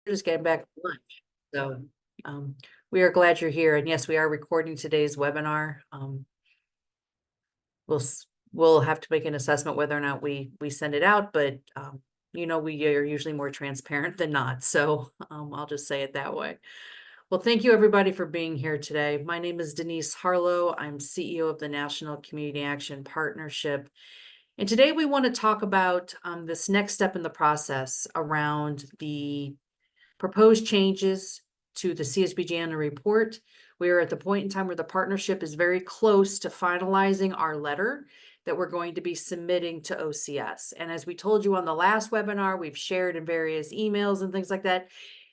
Just getting back from lunch. So, um, we are glad you're here. And yes, we are recording today's webinar. We'll have to make an assessment whether or not we send it out, but we are usually more transparent than not. So, I'll just say it that way. Well, thank you everybody for being here today. My name is Denise Harlow. I'm CEO of the National Community Action Partnership. And today we want to talk about this next step in the process around the proposed changes to the CSBG annual report. We are at the point in time where the partnership is very close to finalizing our letter that we're going to be submitting to OCS. And as we told you on the last webinar, we've shared in various emails and things like that.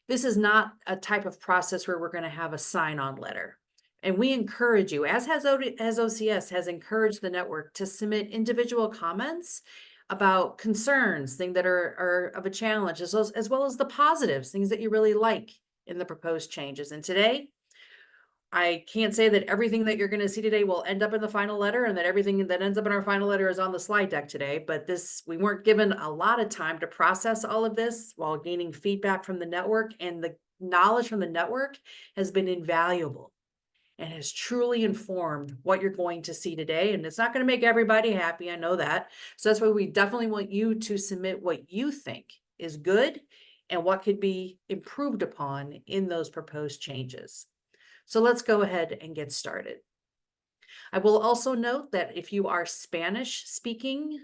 This is not a type of process where we're going to have a sign-on letter. And we encourage you, as OCS has encouraged the network, to submit individual comments about concerns, things that are of a challenge, as well as the positives, things that you really like in the proposed changes. And today, I can't say that everything that you're going to see today will end up in the final letter and that everything that ends up in our final letter is on the slide deck today, but we weren't given a lot of time to process all of this while gaining feedback from the network, and the knowledge from the network has been invaluable and has truly informed what you're going to see today. And it's not going to make everybody happy. I know that. So that's why we definitely want you to submit what you think is good and what could be improved upon in those proposed changes. So let's go ahead and get started. I will also note that if you are Spanish speaking,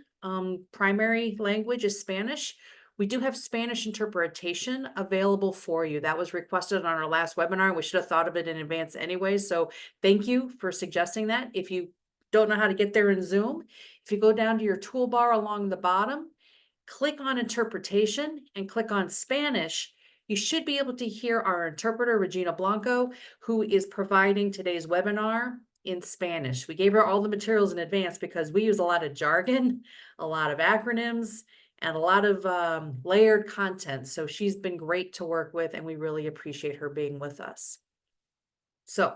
primary language is Spanish, we do have Spanish interpretation available for you. That was requested on our last webinar. We should have thought of it in advance anyway. So thank you for suggesting that. If you don't know how to get there in Zoom, if you go down to your toolbar along the bottom, click on interpretation and click on Spanish, you should be able to hear our interpreter, Regina Blanco, who is providing today's webinar in Spanish. We gave her all the materials in advance because we use a lot of jargon, a lot of acronyms, and a lot of layered content. So she's been great to work with, and we really appreciate her being with us. So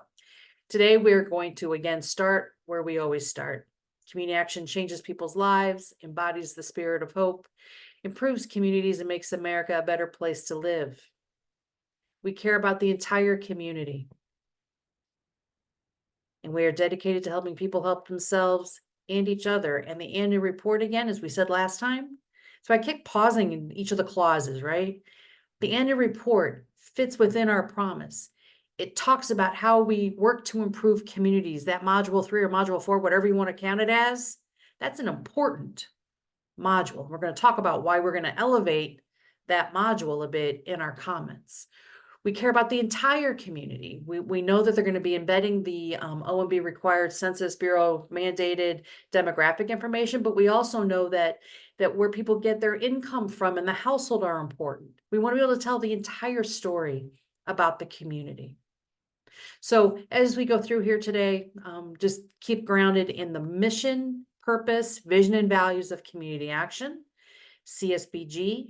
today we're going to again start where we always start. Community action changes people's lives, embodies the spirit of hope, improves communities, and makes America a better place to live. We care about the entire community. And we are dedicated to helping people help themselves and each other. And the annual report, again, as we said last time, so I keep pausing in each of the clauses, right? The annual report fits within our promise. It talks about how we work to improve communities. That module 3 or module 4, whatever you want to count it as, that's an important module. We're going to talk about why we're going to elevate that module a bit in our comments. We care about the entire community. We know that they're going to be embedding the OMB required Census Bureau mandated demographic information, but we also know that where people get their income from and the household are important. We want to be able to tell the entire story about the community. So as we go through here today, just keep grounded in the mission, purpose, vision, and values of community action, CSBG.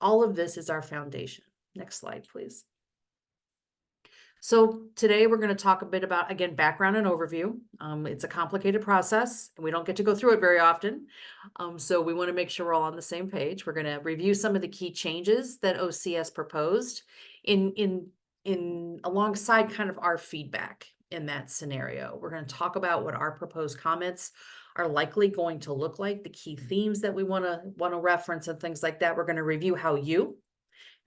All of this is our foundation. Next slide, please. So today we're going to talk a bit about, again, background and overview. It's a complicated process and we don't get to go through it very often. So we want to make sure we're all on the same page. We're going to review some of the key changes that OCS proposed in alongside kind of our feedback in that scenario. We're going to talk about what our proposed comments are likely going to look like, the key themes that we want to reference and things like that. We're going to review how you,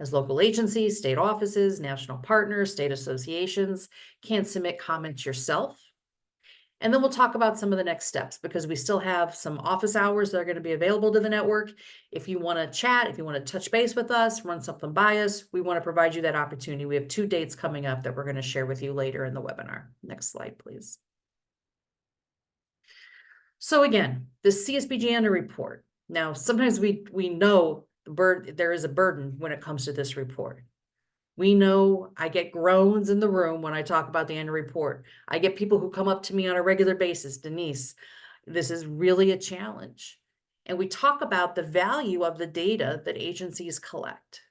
as local agencies, state offices, national partners, state associations, can submit comments yourself. And then we'll talk about some of the next steps because we still have some office hours that are going to be available to the network. If you want to chat, if you want to touch base with us, run something by us, we want to provide you that opportunity. We have 2 dates coming up that we're going to share with you later in the webinar. Next slide, please. So again, the CSBG annual report. Now, sometimes we know there is a burden when it comes to this report. We know I get groans in the room when I talk about the annual report. I get people who come up to me on a regular basis, Denise, this is really a challenge. And we talk about the value of the data that agencies collect.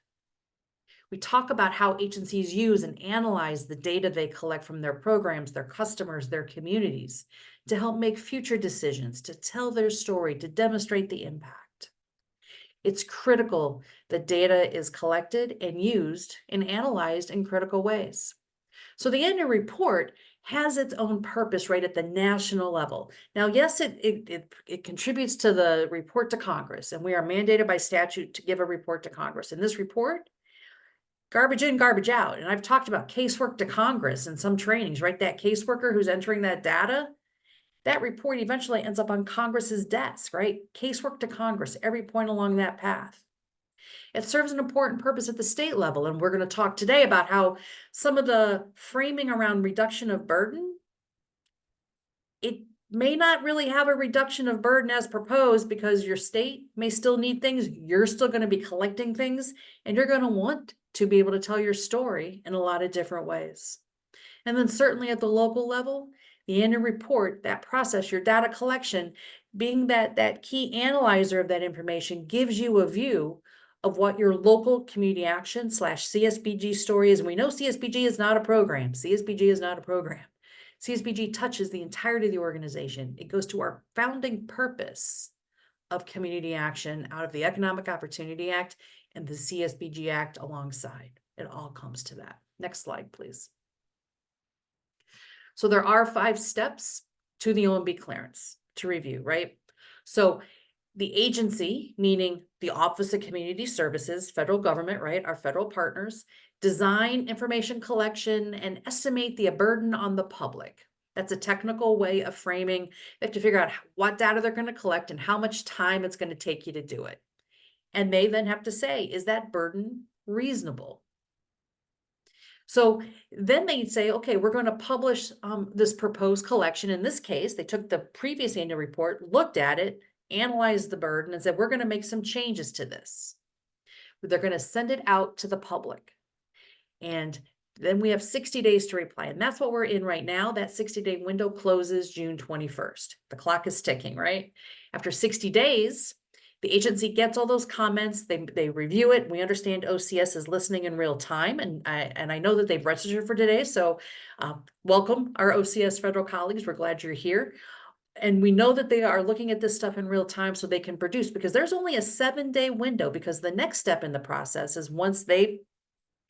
We talk about how agencies use and analyze the data they collect from their programs, their customers, their communities to help make future decisions, to tell their story, to demonstrate the impact. It's critical that data is collected and used and analyzed in critical ways. So the annual report has its own purpose right at the national level. Now, yes, it contributes to the report to Congress, and we are mandated by statute to give a report to Congress. And this report, garbage in, garbage out. And I've talked about casework to Congress in some trainings, right? That caseworker who's entering that data, that report eventually ends up on Congress's desk, right? Casework to Congress, every point along that path. It serves an important purpose at the state level, and we're going to talk today about how some of the framing around reduction of burden, it may not really have a reduction of burden as proposed because your state may still need things, you're still going to be collecting things, and you're going to want to be able to tell your story in a lot of different ways. And then certainly at the local level, the annual report, that process, your data collection, being that key analyzer of that information gives you a view of what your local community action / CSBG story is. And we know CSBG is not a program. CSBG is not a program. CSBG touches the entirety of the organization. It goes to our founding purpose of community action out of the Economic Opportunity Act and the CSBG Act alongside. It all comes to that. Next slide, please. So there are 5 steps to the OMB clearance to review, right? So the agency, meaning the Office of Community Services, federal government, right, our federal partners, design information collection and estimate the burden on the public. That's a technical way of framing. They have to figure out what data they're going to collect and how much time it's going to take you to do it. And they then have to say, is that burden reasonable? So then they say, okay, we're going to publish this proposed collection. In this case, they took the previous annual report, looked at it, analyzed the burden, and said, we're going to make some changes to this. They're going to send it out to the public. And then we have 60 days to reply. And that's what we're in right now. That 60-day window closes June 21st. The clock is ticking, right? After 60 days, the agency gets all those comments, they review it. We understand OCS is listening in real time, and I know that they've registered for today, so welcome our OCS federal colleagues. We're glad you're here. And we know that they are looking at this stuff in real time so they can produce, because there's only a 7-day window, because the next step in the process is once they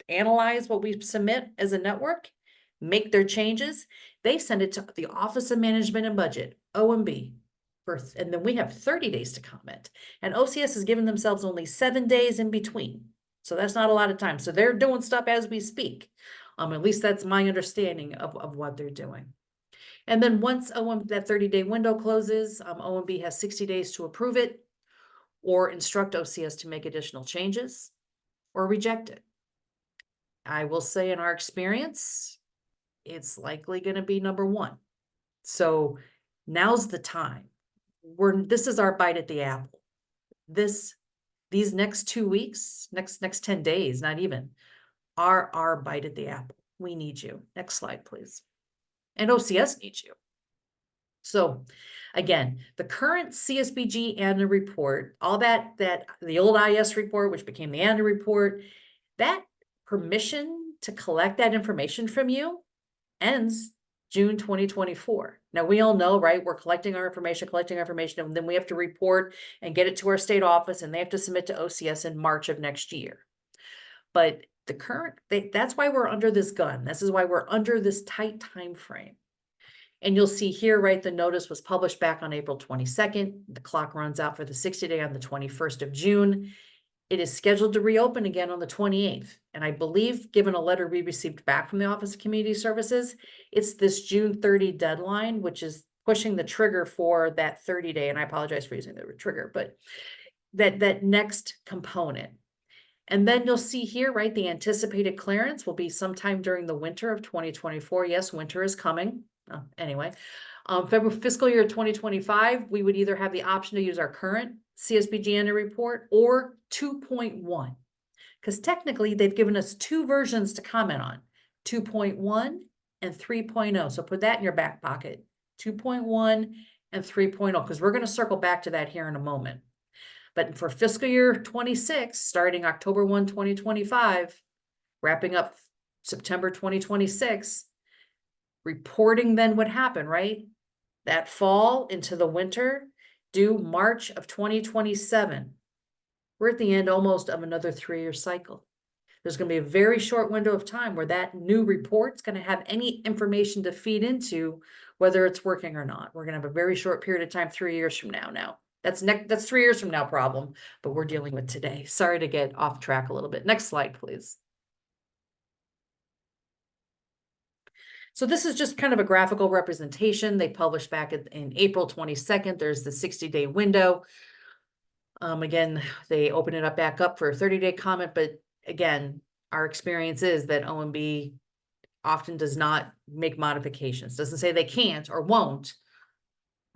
analyze what we submit as a network, make their changes, they send it to the Office of Management and Budget, OMB. And then we have 30 days to comment. And OCS has given themselves only 7 days in between. So that's not a lot of time. So they're doing stuff as we speak. At least that's my understanding of what they're doing. And then once that 30-day window closes, OMB has 60 days to approve it or instruct OCS to make additional changes or reject it. I will say in our experience, it's likely going to be number 1. So now's the time. This is our bite at the apple. These next 2 weeks, next 10 days, not even, are our bite at the apple. We need you. Next slide, please. And OCS needs you. So again, the current CSBG annual report, all that the old IS report, which became the annual report, that permission to collect that information from you ends June 2024. Now, we all know, right? We're collecting our information, and then we have to report and get it to our state office, and they have to submit to OCS in March of next year. But that's why we're under this gun. This is why we're under this tight time frame. And you'll see here, right, the notice was published back on April 22nd. The clock runs out for the 60-day on the 21st of June. It is scheduled to reopen again on the 28th. And I believe, given a letter we received back from the Office of Community Services, it's this June 30 deadline, which is pushing the trigger for that 30-day. And I apologize for using the word trigger, but that next component. And then you'll see here, right, the anticipated clearance will be sometime during the winter of 2024. Yes, winter is coming. Anyway, February fiscal year 2025, we would either have the option to use our current CSBG annual report or 2.1, because technically they've given us 2 versions to comment on, 2.1 and 3.0. So put that in your back pocket, 2.1 and 3.0, because we're going to circle back to that here in a moment. But for fiscal year 26, starting October 1, 2025, wrapping up September 2026, reporting then would happen, right? That fall into the winter, due March of 2027. we're at the end almost of another 3-year cycle. There's going to be a very short window of time where that new report's going to have any information to feed into whether it's working or not. We're going to have a very short period of time, 3 years from now. That's 3 years from now problem, but we're dealing with today. Sorry to get off track a little bit. Next slide, please. So this is just kind of a graphical representation. They published back in April 22nd. There's the 60-day window. Again, they open it up back up for a 30-day comment, but again, our experience is that OMB often does not make modifications. Doesn't say they can't or won't.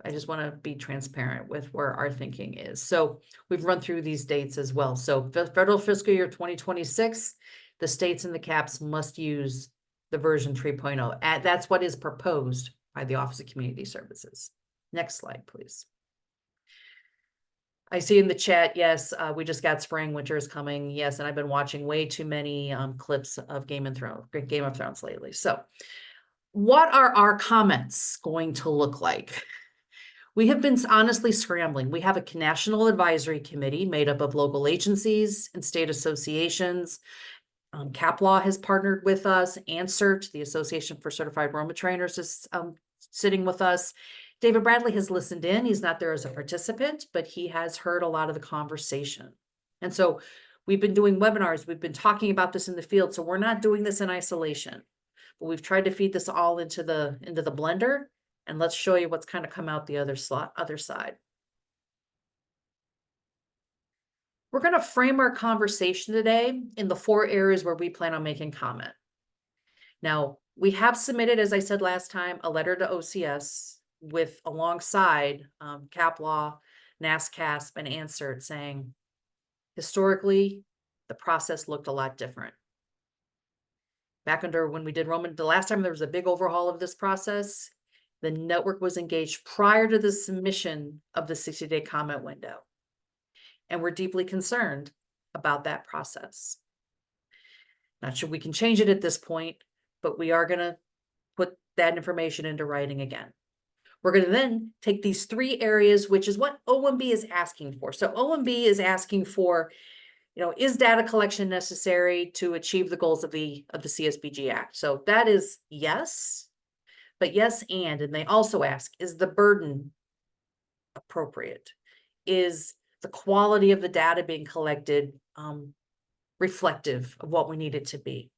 I just want to be transparent with where our thinking is. So we've run through these dates as well. So federal fiscal year 2026, the states and the CAPs must use the version 3.0. That's what is proposed by the Office of Community Services. Next slide, please. I see in the chat, yes, we just got spring, winter is coming. Yes, and I've been watching way too many clips of Game of Thrones lately. So what are our comments going to look like? We have been honestly scrambling. We have a national advisory committee made up of local agencies and state associations. CAP Law has partnered with us. ANCERT, the Association for Certified Roma Trainers, is sitting with us. David Bradley has listened in. He's not there as a participant, but he has heard a lot of the conversation. And so we've been doing webinars. We've been talking about this in the field. So we're not doing this in isolation, but we've tried to feed this all into the blender. And let's show you what's kind of come out the other side. We're going to frame our conversation today in the 4 areas where we plan on making comment. Now, we have submitted, as I said last time, a letter to OCS with alongside CAP Law, NASCASP, and ANCERT saying, historically, the process looked a lot different. Back under when we did Roman, the last time there was a big overhaul of this process, the network was engaged prior to the submission of the 60-day comment window. And we're deeply concerned about that process. Not sure we can change it at this point, but we are going to put that information into writing again. We're going to then take these 3 areas, which is what OMB is asking for. So OMB is asking for, is data collection necessary to achieve the goals of the CSBG Act? So that is yes, but yes, and they also ask, is the burden appropriate? Is the quality of the data being collected reflective of what we need it to be?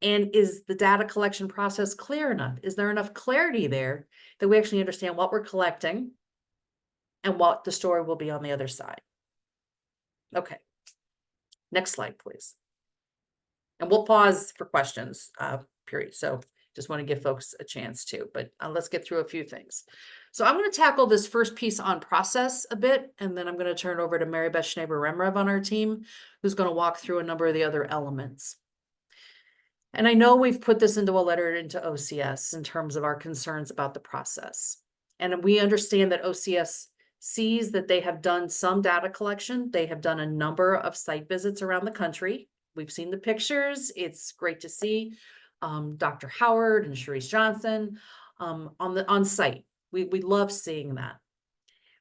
And is the data collection process clear enough? Is there enough clarity there that we actually understand what we're collecting and what the story will be on the other side? Okay. Next slide, please. And we'll pause for questions, period. So just want to give folks a chance to, but let's get through a few things. So I'm going to tackle this first piece on process a bit, and then I'm going to turn it over to Mary Beth Schneber-Remrev on our team, who's going to walk through a number of the other elements. And I know we've put this into a letter into OCS in terms of our concerns about the process. And we understand that OCS sees that they have done some data collection. They have done a number of site visits around the country. We've seen the pictures. It's great to see Dr. Howard and Sharice Johnson on site. We love seeing that.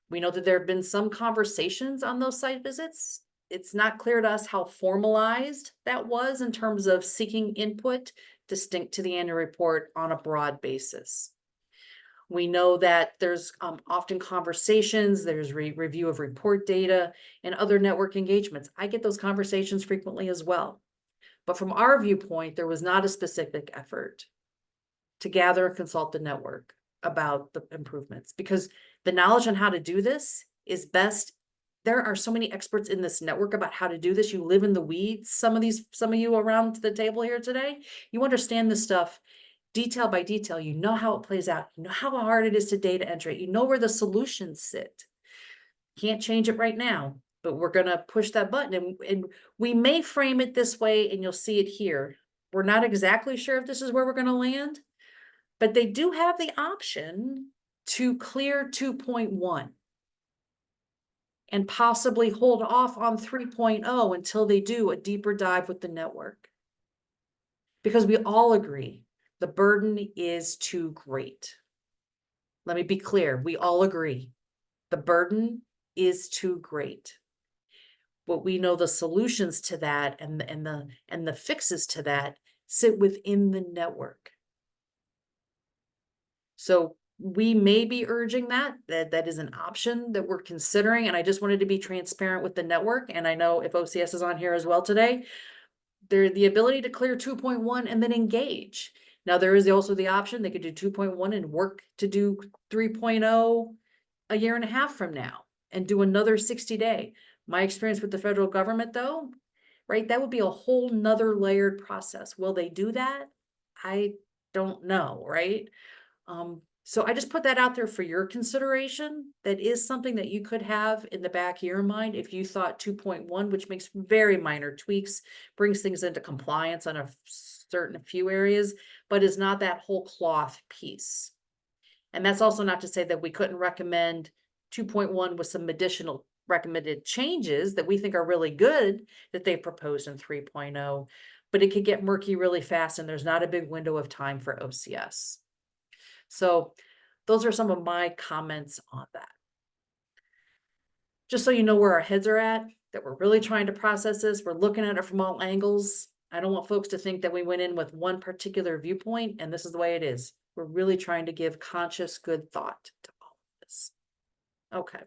We know that there have been some conversations on those site visits. It's not clear to us how formalized that was in terms of seeking input distinct to the annual report on a broad basis. We know that there's often conversations, there's review of report data and other network engagements. I get those conversations frequently as well. But from our viewpoint, there was not a specific effort to gather and consult the network about the improvements, because the knowledge on how to do this is best. There are so many experts in this network about how to do this. You live in the weeds. Some of you around the table here today, you understand this stuff detail by detail. You know how it plays out. You know how hard it is to data enter it. You know where the solutions sit. Can't change it right now, but we're going to push that button, and we may frame it this way, and you'll see it here. We're not exactly sure if this is where we're going to land, but they do have the option to clear 2.1 and possibly hold off on 3.0 until they do a deeper dive with the network. Because we all agree the burden is too great. Let me be clear, we all agree the burden is too great. But we know the solutions to that and the fixes to that sit within the network. So we may be urging that is an option that we're considering, and I just wanted to be transparent with the network. And I know if OCS is on here as well today, the ability to clear 2.1 and then engage. Now there is also the option they could do 2.1 and work to do 3.0 a year and a half from now and do another 60-day. My experience with the federal government though, right, that would be a whole nother layered process. Will they do that? I don't know, right? So I just put that out there for your consideration. That is something that you could have in the back of your mind if you thought 2.1, which makes very minor tweaks, brings things into compliance on a certain few areas, but is not that whole cloth piece. And that's also not to say that we couldn't recommend 2.1 with some additional recommended changes that we think are really good that they've proposed in 3.0, but it could get murky really fast and there's not a big window of time for OCS. So those are some of my comments on that. Just so you know where our heads are at, that we're really trying to process this. We're looking at it from all angles. I don't want folks to think that we went in with one particular viewpoint and this is the way it is. We're really trying to give conscious, good thought to all of this. Okay.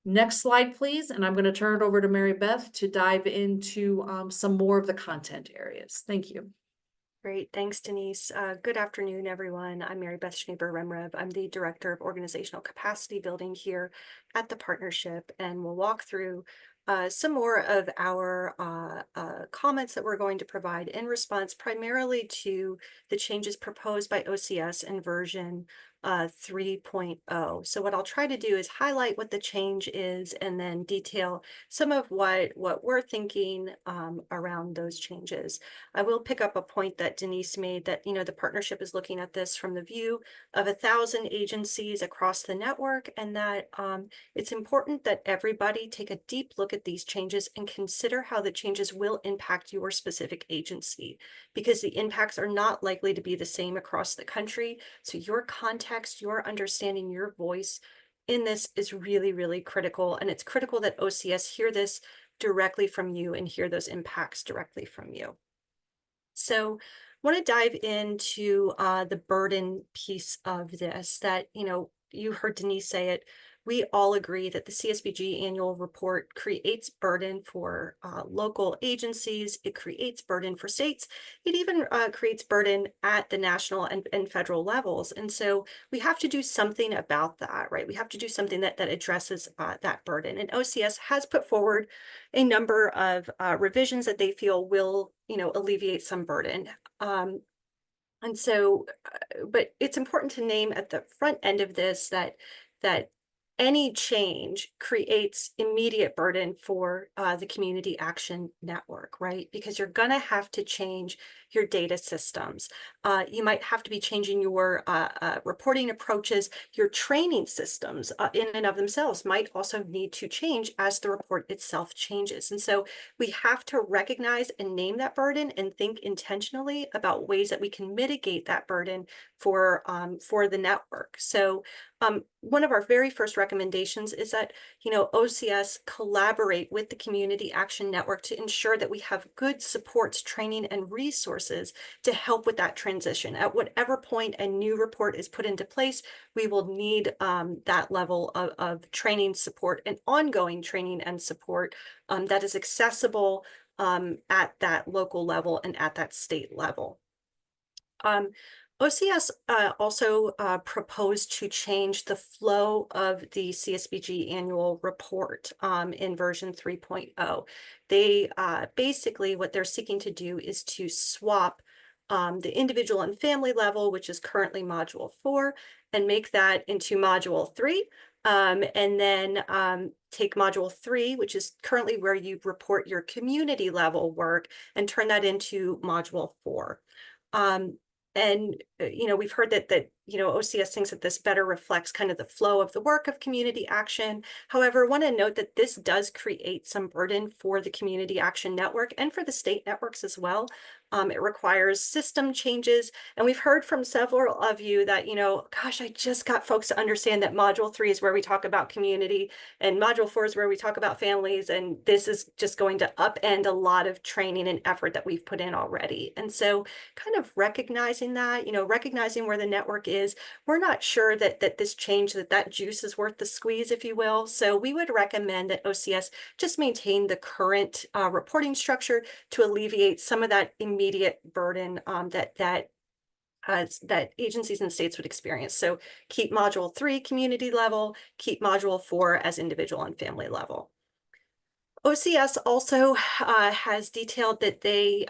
Next slide, please. And I'm going to turn it over to Mary Beth to dive into some more of the content areas. Thank you. Great. Thanks, Denise. Good afternoon, everyone. I'm Mary Beth Schneeber-Remrev. I'm the Director of Organizational Capacity Building here at the partnership, and we'll walk through some more of our comments that we're going to provide in response primarily to the changes proposed by OCS in version 3.0. So what I'll try to do is highlight what the change is and then detail some of what we're thinking around those changes. I will pick up a point that Denise made that, the partnership is looking at this from the view of 1,000 agencies across the network, and that it's important that everybody take a deep look at these changes and consider how the changes will impact your specific agency, because the impacts are not likely to be the same across the country. So your context, your understanding, your voice in this is really, really critical. And it's critical that OCS hear this directly from you and hear those impacts directly from you. So I want to dive into the burden piece of this that, you heard Denise say it. We all agree that the CSBG annual report creates burden for local agencies. It creates burden for states. It even creates burden at the national and federal levels. And so we have to do something about that, right? We have to do something that addresses that burden. And OCS has put forward a number of revisions that they feel will, alleviate some burden. And so, but it's important to name at the front end of this that any change creates immediate burden for the Community Action Network, right? Because you're going to have to change your data systems. You might have to be changing your reporting approaches. Your training systems in and of themselves might also need to change as the report itself changes. And so we have to recognize and name that burden and think intentionally about ways that we can mitigate that burden for the network. So one of our very first recommendations is that, OCS collaborate with the Community Action Network to ensure that we have good supports, training, and resources to help with that transition. At whatever point a new report is put into place, we will need that level of training support and ongoing training and support that is accessible at that local level and at that state level. OCS also proposed to change the flow of the CSBG annual report in version 3.0. They basically, what they're seeking to do is to swap the individual and family level, which is currently module 4, and make that into module 3. And then take module 3, which is currently where you report your community level work, and turn that into module 4. And we've heard that OCS thinks that this better reflects kind of the flow of the work of community action. However, I want to note that this does create some burden for the Community Action Network and for the state networks as well. It requires system changes. And we've heard from several of you that, gosh, I just got folks to understand that Module 3 is where we talk about community and Module 4 is where we talk about families. And this is just going to upend a lot of training and effort that we've put in already. And so kind of recognizing that, recognizing where the network is, we're not sure that this change, that juice is worth the squeeze, if you will. So we would recommend that OCS just maintain the current reporting structure to alleviate some of that immediate burden that agencies and states would experience. So keep Module 3 community level, keep Module 4 as individual and family level. OCS also has detailed that they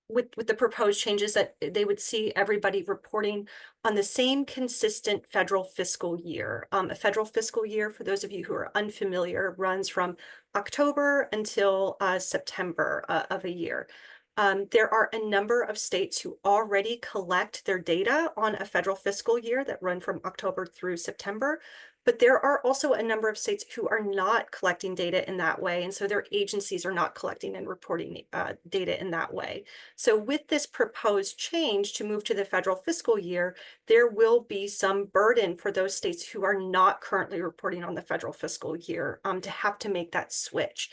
with the proposed changes that they would see everybody reporting on the same consistent federal fiscal year. A federal fiscal year, for those of you who are unfamiliar, runs from October until September of a year. There are a number of states who already collect their data on a federal fiscal year that run from October through September. But there are also a number of states who are not collecting data in that way. And so their agencies are not collecting and reporting data in that way. So with this proposed change to move to the federal fiscal year, there will be some burden for those states who are not currently reporting on the federal fiscal year to have to make that switch.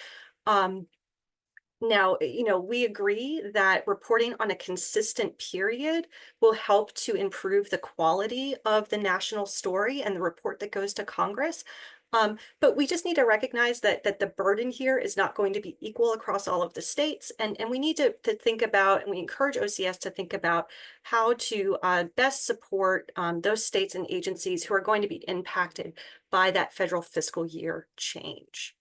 Now, we agree that reporting on a consistent period will help to improve the quality of the national story and the report that goes to Congress. But we just need to recognize that the burden here is not going to be equal across all of the states. And we need to think about, and we encourage OCS to think about how to best support those states and agencies who are going to be impacted by that federal fiscal year change.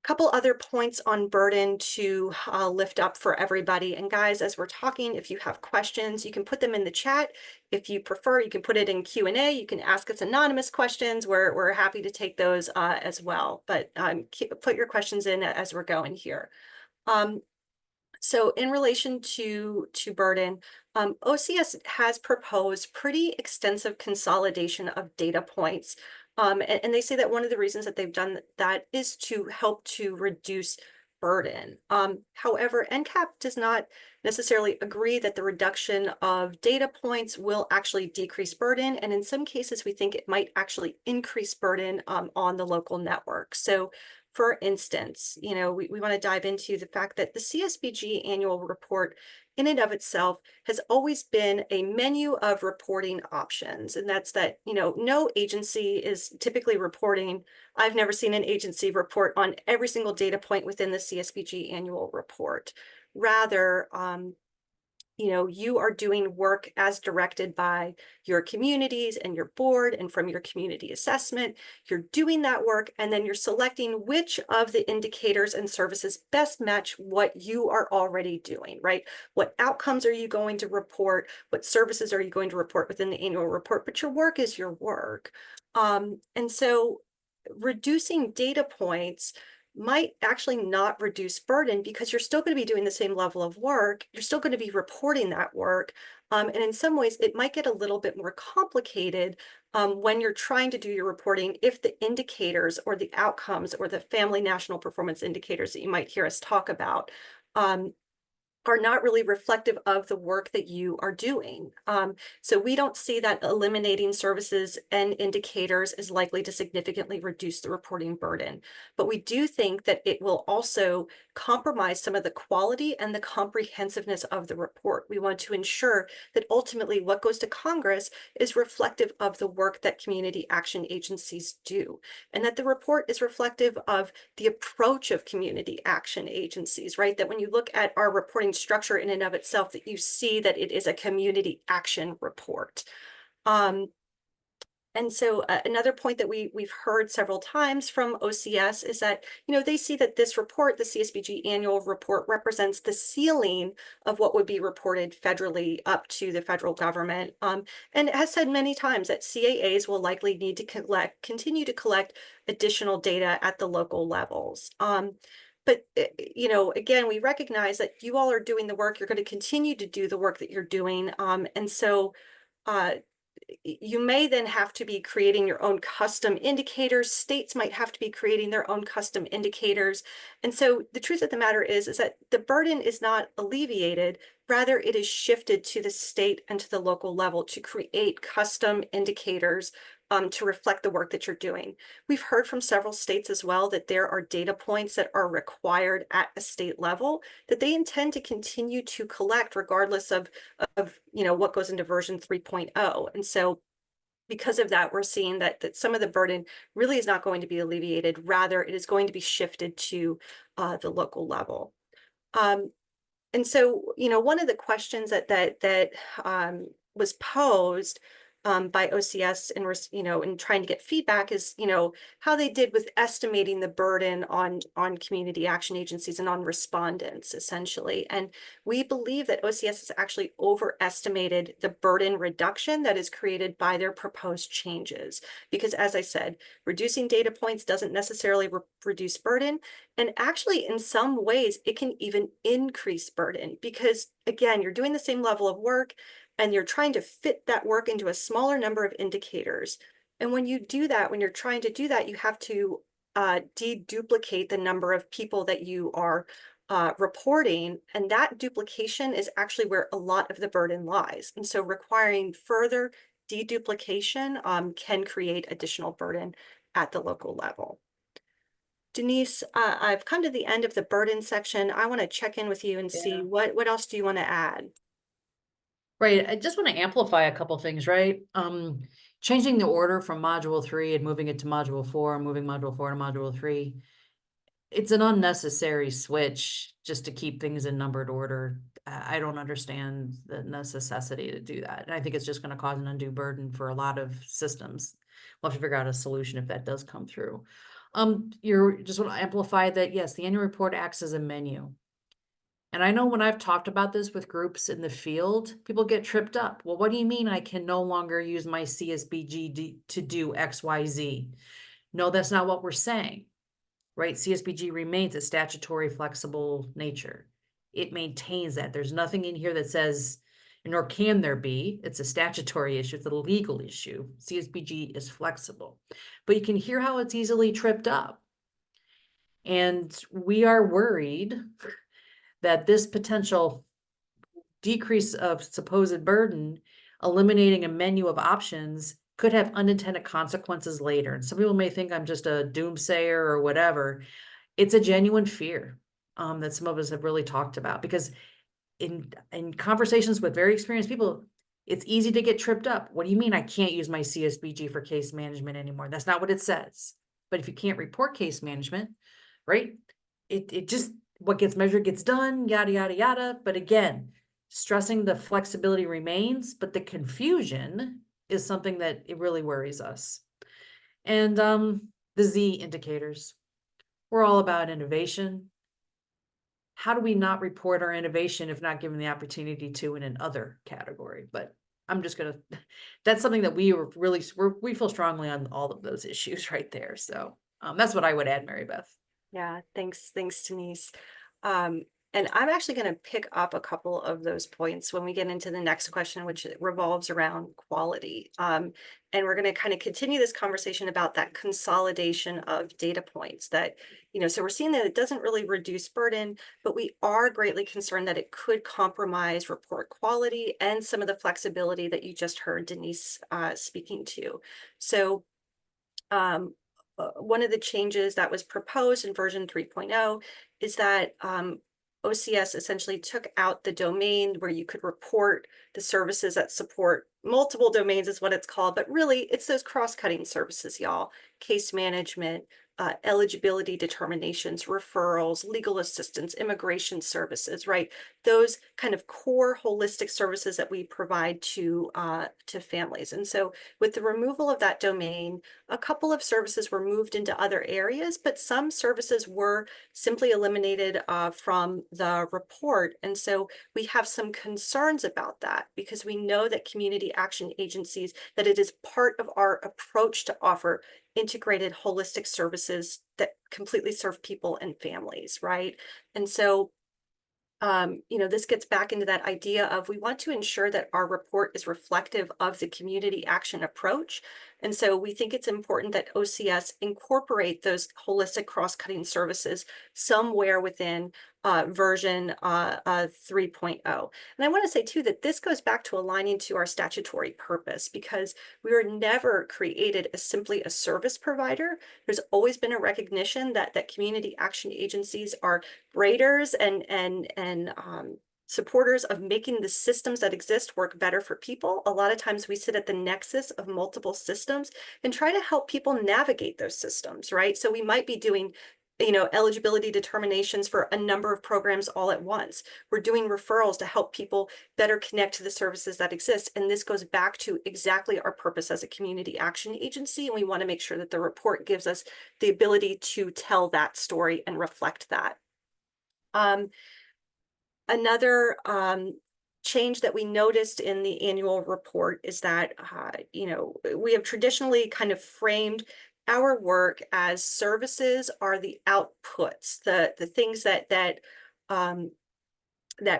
Couple other points on burden to lift up for everybody. And guys, as we're talking, if you have questions, you can put them in the chat. If you prefer, you can put it in Q&A. You can ask us anonymous questions. We're happy to take those as well. But put your questions in as we're going here. So in relation to burden, OCS has proposed pretty extensive consolidation of data points. And they say that one of the reasons that they've done that is to help to reduce burden. However, NCAP does not necessarily agree that the reduction of data points will actually decrease burden. And in some cases, we think it might actually increase burden on the local network. So for instance, we want to dive into the fact that the CSBG annual report in and of itself has always been a menu of reporting options. And that's that, no agency is typically reporting. I've never seen an agency report on every single data point within the CSBG annual report. Rather, you are doing work as directed by your communities and your board and from your community assessment. You're doing that work and then you're selecting which of the indicators and services best match what you are already doing, right? What outcomes are you going to report? What services are you going to report within the annual report? But your work is your work. And so reducing data points might actually not reduce burden because you're still going to be doing the same level of work. You're still going to be reporting that work. And in some ways, it might get a little bit more complicated when you're trying to do your reporting if the indicators or the outcomes or the family national performance indicators that you might hear us talk about are not really reflective of the work that you are doing. So we don't see that eliminating services and indicators is likely to significantly reduce the reporting burden. But we do think that it will also compromise some of the quality and the comprehensiveness of the report. We want to ensure that ultimately what goes to Congress is reflective of the work that community action agencies do, and that the report is reflective of the approach of community action agencies, right? That when you look at our reporting structure in and of itself, that you see that it is a community action report. And so another point that we've heard several times from OCS is that, they see that this report, the CSBG annual report, represents the ceiling of what would be reported federally up to the federal government. And it has said many times that CAAs will likely need to continue to collect additional data at the local levels. But, you know, again, we recognize that you all are doing the work. You're going to continue to do the work that you're doing. And so, uh, you may then have to be creating your own custom indicators. States might have to be creating their own custom indicators. And so the truth of the matter is that the burden is not alleviated. Rather, it is shifted to the state and to the local level to create custom indicators to reflect the work that you're doing. We've heard from several states as well that there are data points that are required at a state level that they intend to continue to collect regardless of you know, what goes into version 3.0. And so because of that, we're seeing that some of the burden really is not going to be alleviated. Rather, it is going to be shifted to the local level. Um, and so, you know, one of the questions was posed by OCS in you know, in trying to get feedback is, you know, how they did with estimating the burden on community action agencies and on respondents, essentially. And we believe that OCS has actually overestimated the burden reduction that is created by their proposed changes. Because, as I said, reducing data points doesn't necessarily reduce burden. And actually, in some ways, it can even increase burden because, again, you're doing the same level of work and you're trying to fit that work into a smaller number of indicators. And when you do that, when you're trying to do that, you have to deduplicate the number of people that you are reporting. And that duplication is actually where a lot of the burden lies. And so requiring further deduplication can create additional burden at the local level. Denise, I've come to the end of the burden section. I want to check in with you and see Yeah. what else do you want to add? Right, I just want to amplify a couple things, right? Changing the order from module 3 and moving it to module 4, moving module 4 to module 3. It's an unnecessary switch just to keep things in numbered order. I don't understand the necessity to do that. And I think it's just going to cause an undue burden for a lot of systems. We'll have to figure out a solution if that does come through. You're just want to amplify that. Yes, the annual report acts as a menu. And I know when I've talked about this with groups in the field, people get tripped up. Well, what do you mean I can no longer use my CSBG to do XYZ? No, that's not what we're saying, right? CSBG remains a statutory flexible nature. It maintains that. There's nothing in here that says, nor can there be, it's a statutory issue, it's a legal issue. CSBG is flexible. But you can hear how it's easily tripped up. And we are worried that this potential decrease of supposed burden, eliminating a menu of options, could have unintended consequences later. And some people may think I'm just a doomsayer or whatever. It's a genuine fear that some of us have really talked about, because in conversations with very experienced people, it's easy to get tripped up. What do you mean I can't use my CSBG for case management anymore? That's not what it says. But if you can't report case management, right? It just, what gets measured gets done, yada, yada, yada. But again, stressing the flexibility remains, but the confusion is something that it really worries us. And the Z indicators. We're all about innovation. How do we not report our innovation if not given the opportunity to in an other category? But I'm just gonna, that's something that we feel strongly on all of those issues right there. So that's what I would add, Mary Beth. Yeah, thanks, Denise. Um, and I'm actually going to pick up a couple of those points when we get into the next question, which revolves around quality. And we're going to kind of continue this conversation about that consolidation of data points that, you know, so we're seeing that it doesn't really reduce burden, but we are greatly concerned that it could compromise report quality and some of the flexibility that you just heard Denise speaking to. So one of the changes that was proposed in version 3.0 is that OCS essentially took out the domain where you could report the services that support multiple domains is what it's called, but really it's those cross-cutting services, y'all. Case management, eligibility determinations, referrals, legal assistance, immigration services, right? Those kind of core holistic services that we provide to families. And so with the removal of that domain, a couple of services were moved into other areas, but some services were simply eliminated from the report. And so we have some concerns about that because we know that community action agencies, that it is part of our approach to offer integrated holistic services that completely serve people and families, right? And so this gets back into that idea of we want to ensure that our report is reflective of the community action approach. And so we think it's important that OCS incorporate those holistic cross-cutting services somewhere within version 3.0. And I want to say too that this goes back to aligning to our statutory purpose, because we were never created as simply a service provider. There's always been a recognition that community action agencies are graders and supporters of making the systems that exist work better for people. A lot of times we sit at the nexus of multiple systems and try to help people navigate those systems, right? So we might be doing eligibility determinations for a number of programs all at once. We're doing referrals to help people better connect to the services that exist. And this goes back to exactly our purpose as a community action agency. And we want to make sure that the report gives us the ability to tell that story and reflect that. Another change that we noticed in the annual report is that, we have traditionally kind of framed our work as services are the outputs, the things that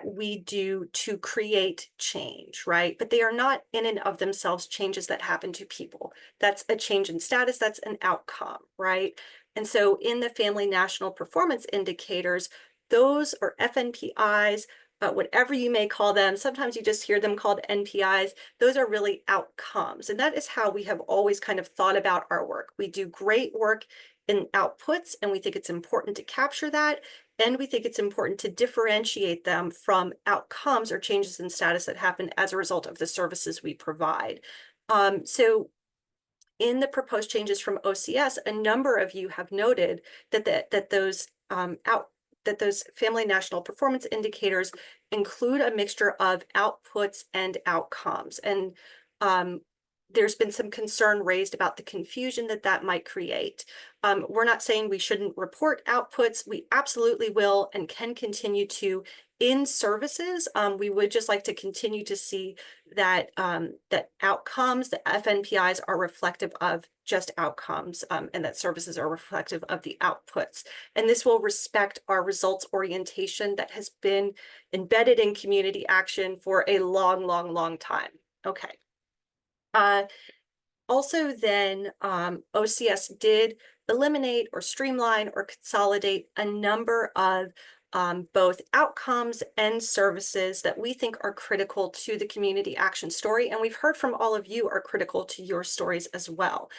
we do to create change, right? But they are not in and of themselves changes that happen to people. That's a change in status, that's an outcome, right? And so in the Family National Performance Indicators, those are FNPIs, whatever you may call them. Sometimes you just hear them called NPIs. Those are really outcomes. And that is how we have always kind of thought about our work. We do great work in outputs, and we think it's important to capture that. And we think it's important to differentiate them from outcomes or changes in status that happen as a result of the services we provide. So in the proposed changes from OCS, a number of you have noted that those Family National Performance Indicators include a mixture of outputs and outcomes. And there's been some concern raised about the confusion that might create. We're not saying we shouldn't report outputs. We absolutely will and can continue to in services. We would just like to continue to see that that outcomes, the FNPIs are reflective of just outcomes, and that services are reflective of the outputs. And this will respect our results orientation that has been embedded in community action for a long, long, long time. Okay. Also then, OCS did eliminate or streamline or consolidate a number of both outcomes and services that we think are critical to the community action story. And we've heard from all of you are critical to your stories as well.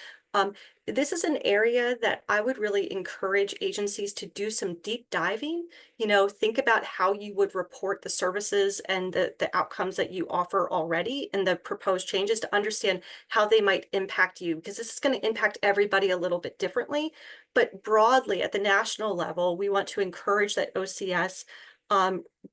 This is an area that I would really encourage agencies to do some deep diving. Think about how you would report the services and the outcomes that you offer already and the proposed changes to understand how they might impact you, because this is going to impact everybody a little bit differently. But broadly at the national level, we want to encourage that OCS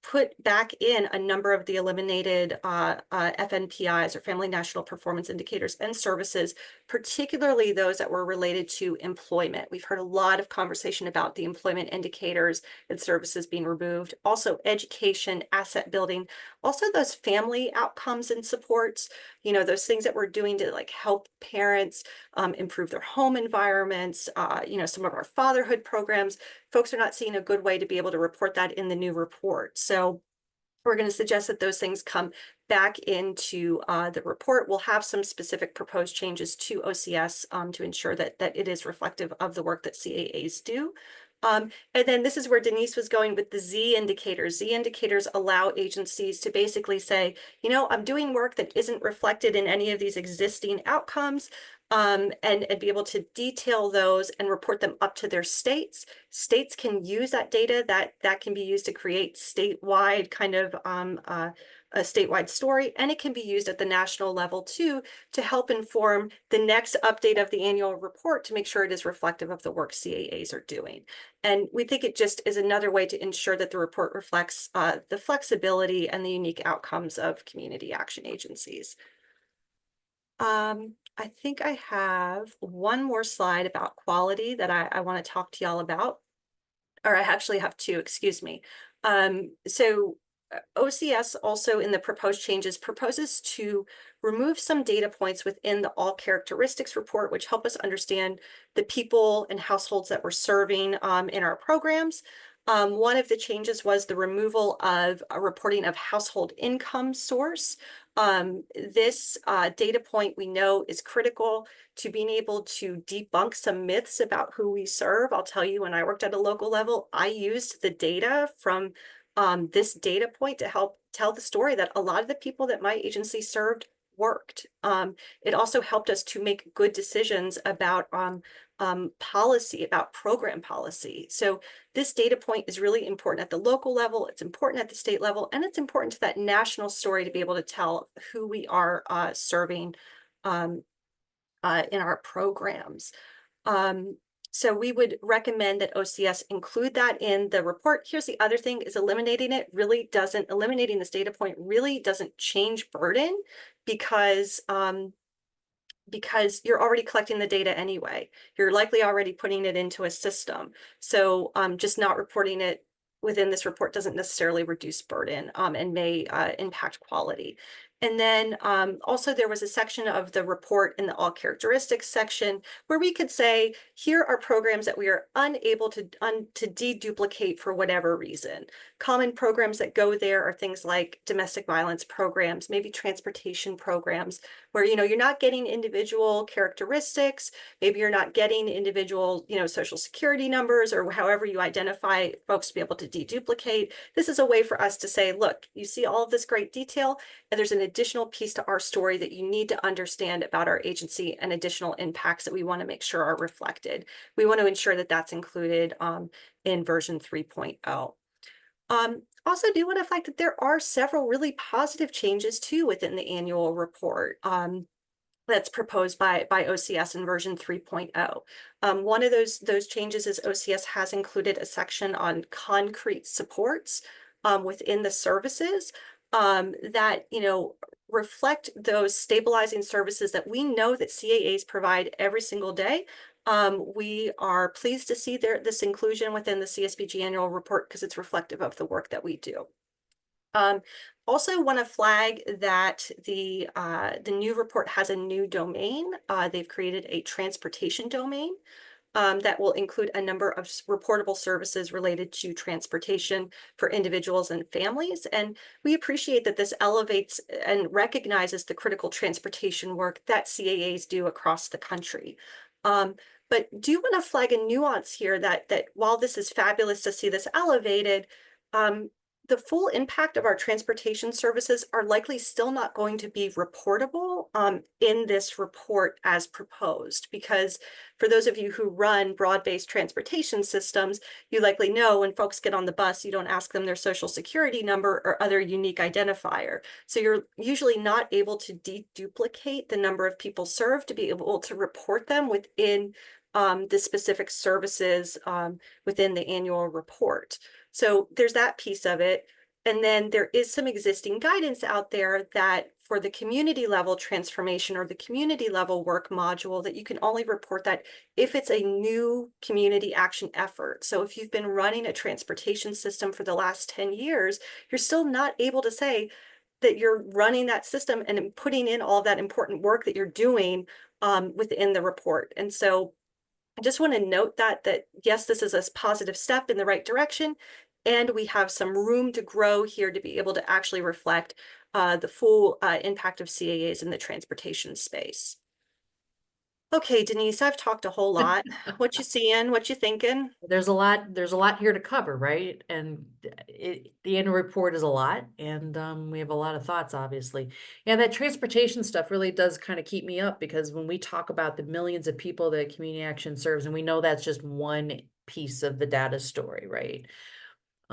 put back in a number of the eliminated FNPIs or Family National Performance Indicators and services, particularly those that were related to employment. We've heard a lot of conversation about the employment indicators and services being removed. Also education, asset building, also those family outcomes and supports, those things that we're doing to like help parents improve their home environments, some of our fatherhood programs. Folks are not seeing a good way to be able to report that in the new report. So we're going to suggest that those things come back into the report. We'll have some specific proposed changes to OCS to ensure that it is reflective of the work that CAAs do. And then this is where Denise was going with the Z indicators. Z indicators allow agencies to basically say, I'm doing work that isn't reflected in any of these existing outcomes, and be able to detail those and report them up to their states. States can use that data that can be used to create statewide kind of a statewide story, and it can be used at the national level too to help inform the next update of the annual report to make sure it is reflective of the work CAAs are doing. And we think it just is another way to ensure that the report reflects the flexibility and the unique outcomes of community action agencies. I think I have one more slide about quality that I want to talk to y'all about, or I actually have two, excuse me. So OCS also in the proposed changes proposes to remove some data points within the all characteristics report, which help us understand the people and households that we're serving in our programs. One of the changes was the removal of a reporting of household income source. This data point we know is critical to being able to debunk some myths about who we serve. I'll tell you, when I worked at a local level, I used the data from this data point to help tell the story that a lot of the people that my agency served worked. It also helped us to make good decisions about policy, about program policy. So this data point is really important at the local level, it's important at the state level, and it's important to that national story to be able to tell who we are serving um, in our programs. Um, so we would recommend that OCS include that in the report. Here's the other thing is eliminating this data point really doesn't change burden because you're already collecting the data anyway. You're likely already putting it into a system. So just not reporting it within this report doesn't necessarily reduce burden and may impact quality. And then also there was a section of the report in the all characteristics section where we could say, here are programs that we are unable to deduplicate for whatever reason. Common programs that go there are things like domestic violence programs, maybe transportation programs, where you're not getting individual characteristics, maybe you're not getting individual social security numbers or however you identify folks to be able to deduplicate. This is a way for us to say, look, you see all of this great detail, and there's an additional piece to our story that you need to understand about our agency and additional impacts that we want to make sure are reflected. We want to ensure that that's included in version 3.0. Also do want to flag that there are several really positive changes too within the annual report that's proposed by OCS in version 3.0. One of those changes is OCS has included a section on concrete supports within the services that reflect those stabilizing services that we know that CAAs provide every single day. We are pleased to see this inclusion within the CSBG annual report because it's reflective of the work that we do. Also want to flag that the new report has a new domain. They've created a transportation domain that will include a number of reportable services related to transportation for individuals and families. And we appreciate that this elevates and recognizes the critical transportation work that CAAs do across the country. But do want to flag a nuance here that while this is fabulous to see this elevated, the full impact of our transportation services are likely still not going to be reportable in this report as proposed, because for those of you who run broad-based transportation systems, you likely know when folks get on the bus, you don't ask them their social security number or other unique identifier. So you're usually not able to deduplicate the number of people served to be able to report them within the specific services within the annual report. So there's that piece of it. And then there is some existing guidance out there that for the community level transformation or the community level work module, that you can only report that if it's a new community action effort. So if you've been running a transportation system for the last 10 years, you're still not able to say that you're running that system and putting in all that important work that you're doing within the report. And so I just want to note that yes, this is a positive step in the right direction, and we have some room to grow here to be able to actually reflect the full impact of CAAs in the transportation space. Okay, Denise, I've talked a whole lot. What you seeing? What you thinking? There's a lot here to cover, right? And the annual report is a lot, and we have a lot of thoughts, obviously. Yeah, that transportation stuff really does kind of keep me up, because when we talk about the millions of people that community action serves, and we know that's just one piece of the data story, right?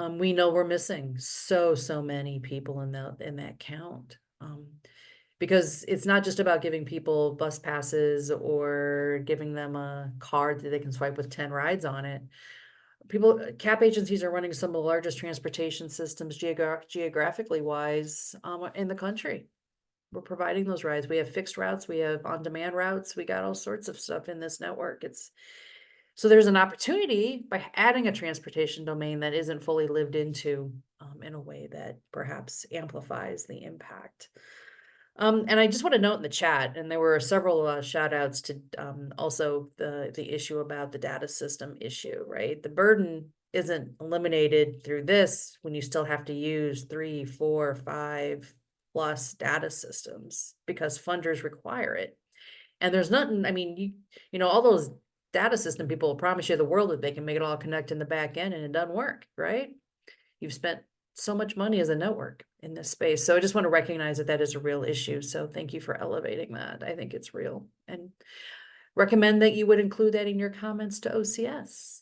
We know we're missing so many people in that count. Because it's not just about giving people bus passes or giving them a card that they can swipe with 10 rides on it. CAP agencies are running some of the largest transportation systems geographically wise in the country. We're providing those rides. We have fixed routes, we have on-demand routes, we got all sorts of stuff in this network. So there's an opportunity by adding a transportation domain that isn't fully lived into in a way that perhaps amplifies the impact. And I just want to note in the chat, and there were several shout outs to also the issue about the data system issue, right? The burden isn't eliminated through this when you still have to use 3, 4, 5 plus data systems because funders require it. And there's nothing, I mean, you know, all those data system people will promise you the world that they can make it all connect in the back end and it doesn't work, right? You've spent so much money as a network in this space. So I just want to recognize that that is a real issue. So thank you for elevating that. I think it's real and recommend that you would include that in your comments to OCS,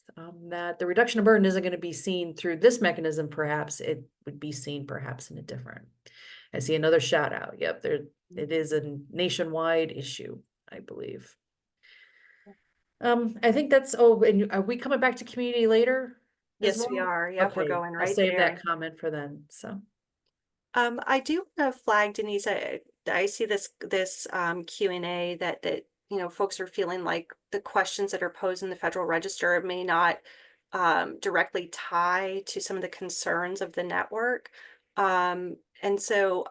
that the reduction of burden isn't going to be seen through this mechanism. Perhaps it would be seen perhaps in a different. I see another shout out. Yep, there it is a nationwide issue, I believe. I think that's, oh, and are we coming back to community later as Yes, we well? are. Yep, we're Okay, going I'll right save that there. comment for then, so. I do want to flag, Denise, I see this Q&A that folks are feeling like the questions that are posed in the Federal Register may not directly tie to some of the concerns of the network. And so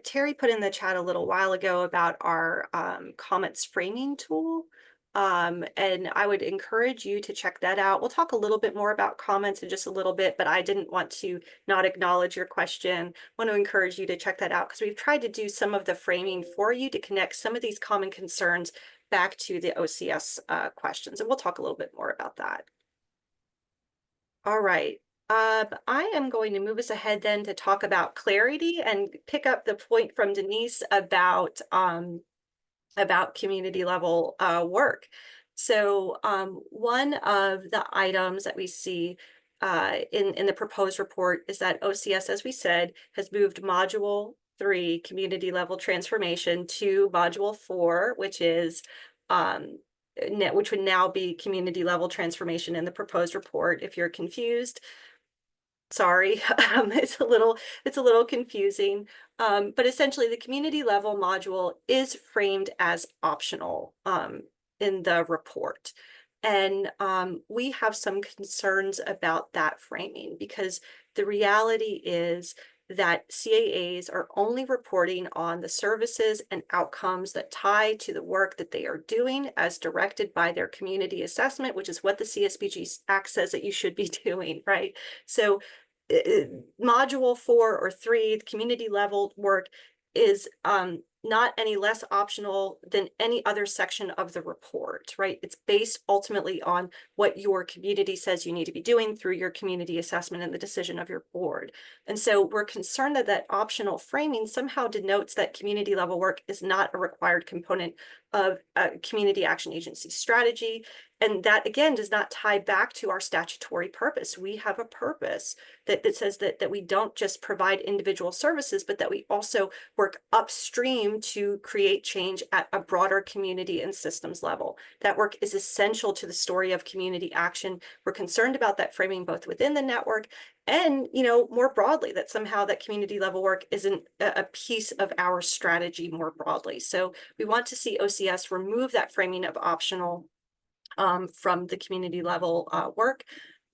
Terry put in the chat a little while ago about our comments framing tool. And I would encourage you to check that out. We'll talk a little bit more about comments in just a little bit, but I didn't want to not acknowledge your question. Want to encourage you to check that out because we've tried to do some of the framing for you to connect some of these common concerns back to the OCS questions. And we'll talk a little bit more about that. All right. I am going to move us ahead then to talk about clarity and pick up the point from Denise about community level work. So one of the items that we see in the proposed report is that OCS, as we said, has moved module 3, community level transformation, to module 4, which is which would now be community level transformation in the proposed report. If you're confused, sorry, it's a little confusing. But essentially the community level module is framed as optional in the report. And we have some concerns about that framing because the reality is that CAAs are only reporting on the services and outcomes that tie to the work that they are doing as directed by their community assessment, which is what the CSBG Act says that you should be doing, right? So module 4 or 3, the community level work, is not any less optional than any other section of the report, right? It's based ultimately on what your community says you need to be doing through your community assessment and the decision of your board. And so we're concerned that that optional framing somehow denotes that community level work is not a required component of a community action agency strategy. And that, again, does not tie back to our statutory purpose. We have a purpose that says that we don't just provide individual services, but that we also work upstream to create change at a broader community and systems level. That work is essential to the story of community action. We're concerned about that framing both within the network and, more broadly, that somehow that community level work isn't a piece of our strategy more broadly. So we want to see OCS remove that framing of optional from the community level work.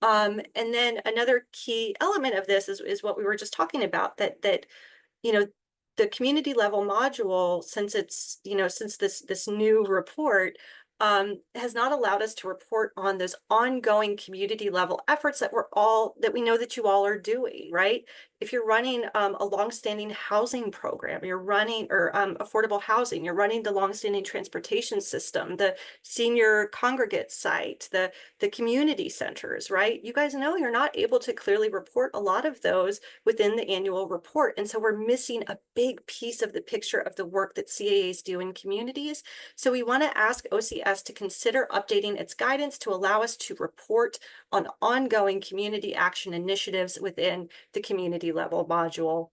And then another key element of this is what we were just talking about, that the community level module, since it's, since this new report, has not allowed us to report on those ongoing community level efforts that we know that you all are doing, right? If you're running a longstanding housing program, you're running, or affordable housing, you're running the longstanding transportation system, the senior congregate site, the community centers, right? You guys know you're not able to clearly report a lot of those within the annual report. And so we're missing a big piece of the picture of the work that CAAs do in communities. So we want to ask OCS to consider updating its guidance to allow us to report on ongoing community action initiatives within the community level module,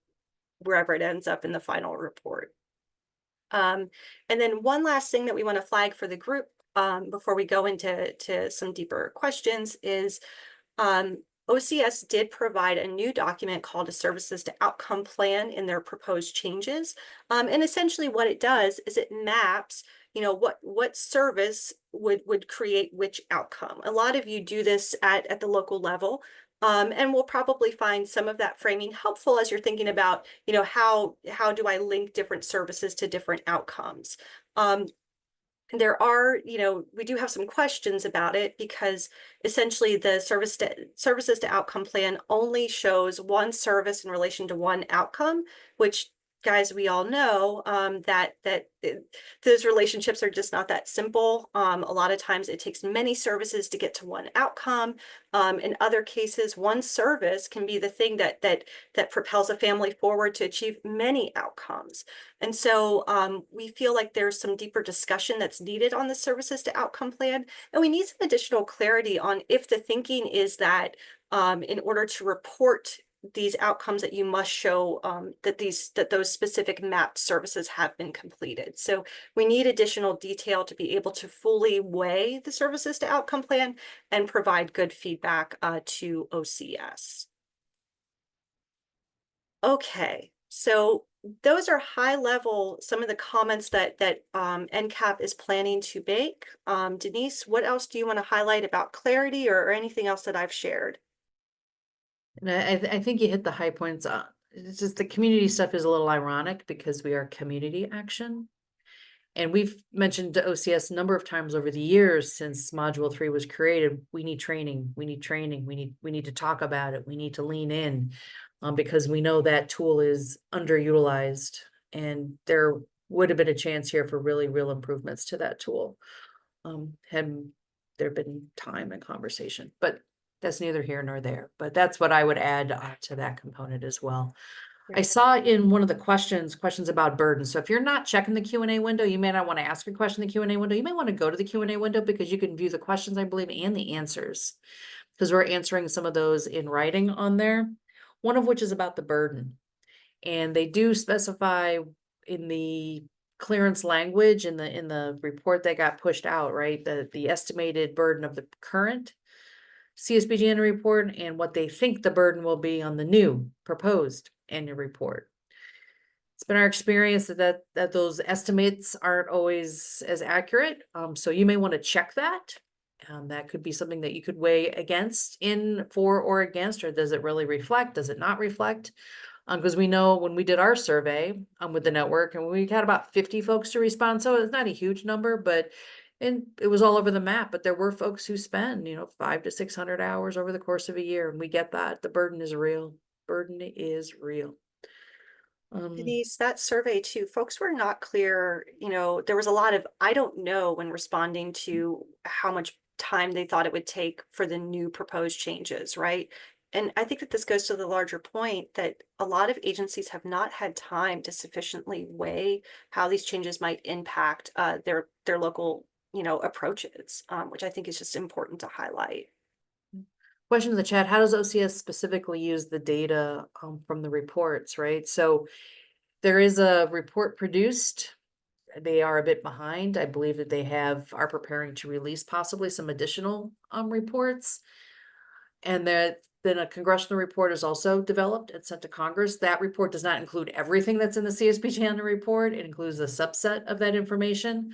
wherever it ends up in the final report. And then one last thing that we want to flag for the group before we go into some deeper questions is OCS did provide a new document called a services to outcome plan in their proposed changes. And essentially what it does is it maps what service would create which outcome. A lot of you do this at the local level. And we'll probably find some of that framing helpful as you're thinking about, how do I link different services to different outcomes? Um, there are, we do have some questions about it because essentially the services to outcome plan only shows one service in relation to one outcome, which, guys, we all know those relationships are just not that simple. A lot of times it takes many services to get to one outcome. In other cases, one service can be the thing that propels a family forward to achieve many outcomes. And so we feel like there's some deeper discussion that's needed on the services to outcome plan. And we need some additional clarity on if the thinking is that in order to report these outcomes that you must show that those specific mapped services have been completed. So we need additional detail to be able to fully weigh the services to outcome plan and provide good feedback to OCS. Okay, so those are high level, some of the comments that NCAP is planning to make. Denise, what else do you want to highlight about clarity or anything else that I've shared? And I think you hit the high points. It's just the community stuff is a little ironic because we are community action. And we've mentioned to OCS a number of times over the years since Module 3 was created, we need training, we need training, we need to talk about it, we need to lean in, because we know that tool is underutilized, and there would have been a chance here for really real improvements to that tool. Had there been time and conversation, but that's neither here nor there. But that's what I would add to that component as well. I saw in one of the questions about burden. So if you're not checking the Q&A window, you may not want to ask a question in the Q&A window. You may want to go to the Q&A window because you can view the questions, I believe, and the answers, because we're answering some of those in writing on there, one of which is about the burden. And they do specify in the clearance language in the report that got pushed out, right? The estimated burden of the current CSBG annual report and what they think the burden will be on the new proposed annual report. It's been our experience that those estimates aren't always as accurate. So you may want to check that. That could be something that you could weigh against, in, for, or against, or does it really reflect? Does it not reflect? Because we know when we did our survey with the network, and we had about 50 folks to respond. So it's not a huge number, but and it was all over the map, but there were folks who spend, 500 to 600 hours over the course of a year. And we get that the burden is real. Burden is real. Denise, that survey too, folks were not clear, there was a lot of, I don't know, when responding to how much time they thought it would take for the new proposed changes, right? And I think that this goes to the larger point that a lot of agencies have not had time to sufficiently weigh how these changes might impact their local, approaches, which I think is just important to highlight. Question in the chat: how does OCS specifically use the data from the reports, right? So there is a report produced. They are a bit behind. I believe that they are preparing to release possibly some additional reports. And then a congressional report is also developed and sent to Congress. That report does not include everything that's in the CSBG annual report. It includes a subset of that information.